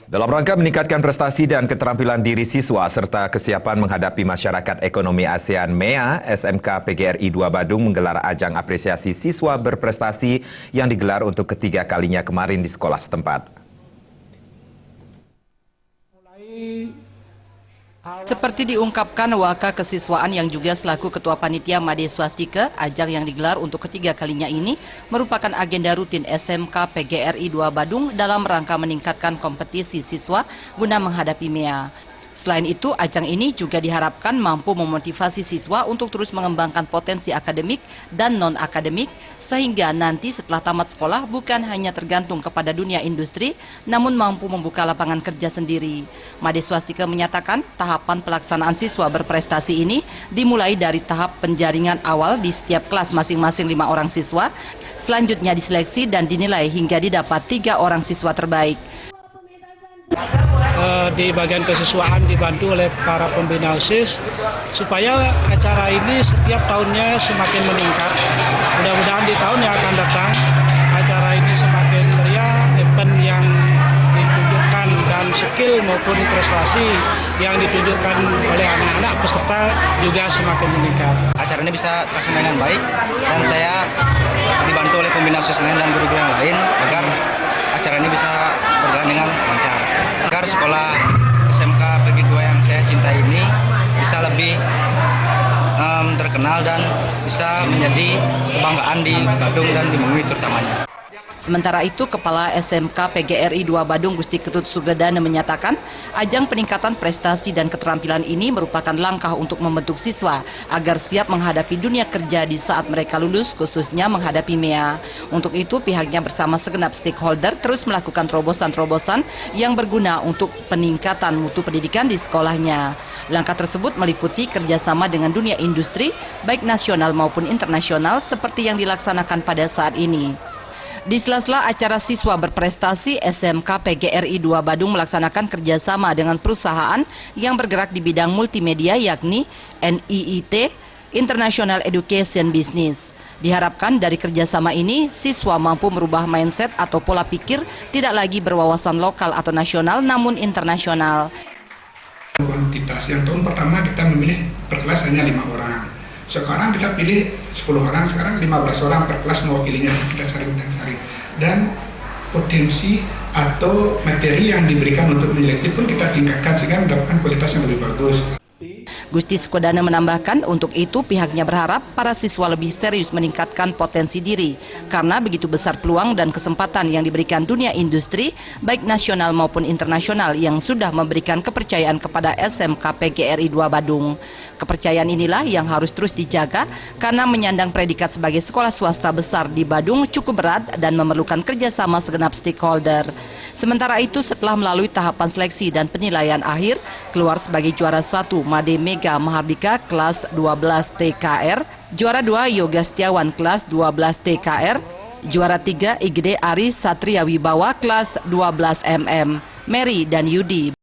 Dalam rangka meningkatkan prestasi dan keterampilan diri siswa serta kesiapan menghadapi masyarakat ekonomi ASEAN MEA, SMK PGRI 2 Badung menggelar ajang apresiasi siswa berprestasi yang digelar untuk ketiga kalinya kemarin di sekolah setempat. Seperti diungkapkan Waka Kesiswaan yang juga selaku Ketua Panitia Made Swastika, ajang yang digelar untuk ketiga kalinya ini merupakan agenda rutin SMK PGRI 2 Badung dalam rangka meningkatkan kompetisi siswa guna menghadapi MEA. Selain itu, ajang ini juga diharapkan mampu memotivasi siswa untuk terus mengembangkan potensi akademik dan non-akademik, sehingga nanti setelah tamat sekolah bukan hanya tergantung kepada dunia industri, namun mampu membuka lapangan kerja sendiri. Made Swastika menyatakan tahapan pelaksanaan siswa berprestasi ini dimulai dari tahap penjaringan awal di setiap kelas masing-masing 5 orang siswa, selanjutnya diseleksi dan dinilai hingga didapat 3 orang siswa terbaik. Di bagian kesiswaan dibantu oleh para pembina OSIS supaya acara ini setiap tahunnya semakin meningkat. Mudah-mudahan di tahun yang akan datang acara ini semakin meriah, event yang ditunjukkan dan skill maupun prestasi yang ditunjukkan oleh anak-anak peserta juga semakin meningkat. Acara ini bisa terlaksana dengan baik dan saya dibantu oleh pembina OSIS lain dan guru-guru yang lain agar acara ini bisa berjalan dengan lancar. Agar sekolah SMK PGRI 2 yang saya cintai ini bisa lebih terkenal dan bisa menjadi kebanggaan di Badung dan di Mengui terutamanya. Sementara itu, Kepala SMK PGRI 2 Badung Gusti Ketut Sugedana menyatakan ajang peningkatan prestasi dan keterampilan ini merupakan langkah untuk membentuk siswa agar siap menghadapi dunia kerja di saat mereka lulus, khususnya menghadapi MEA. Untuk itu, pihaknya bersama segenap stakeholder terus melakukan terobosan-terobosan yang berguna untuk peningkatan mutu pendidikan di sekolahnya. Langkah tersebut meliputi kerjasama dengan dunia industri, baik nasional maupun internasional, seperti yang dilaksanakan pada saat ini. Di sela-sela acara siswa berprestasi, SMK PGRI 2 Badung melaksanakan kerjasama dengan perusahaan yang bergerak di bidang multimedia yakni NIIT, International Education Business. Diharapkan dari kerjasama ini, siswa mampu merubah mindset atau pola pikir tidak lagi berwawasan lokal atau nasional namun internasional. Kuantitas yang tahun pertama kita memilih per kelas hanya 5 orang. Sekarang kita pilih 10 orang, sekarang 15 orang per kelas mewakilinya, kita saring. Dan potensi atau materi yang diberikan untuk menyeleksi pun kita tingkatkan sehingga mendapatkan kualitas yang lebih bagus. Gusti Skodana menambahkan untuk itu pihaknya berharap para siswa lebih serius meningkatkan potensi diri karena begitu besar peluang dan kesempatan yang diberikan dunia industri baik nasional maupun internasional yang sudah memberikan kepercayaan kepada SMK PGRI 2 Badung. Kepercayaan inilah yang harus terus dijaga karena menyandang predikat sebagai sekolah swasta besar di Badung cukup berat dan memerlukan kerjasama segenap stakeholder. Sementara itu setelah melalui tahapan seleksi dan penilaian akhir keluar sebagai juara 1 Made Mega Mahardika kelas 12 TKR, juara 2 Yoga Setiawan kelas 12 TKR, juara 3 IGD Ari Satria Wibawa kelas 12 MM, Mary dan Yudi.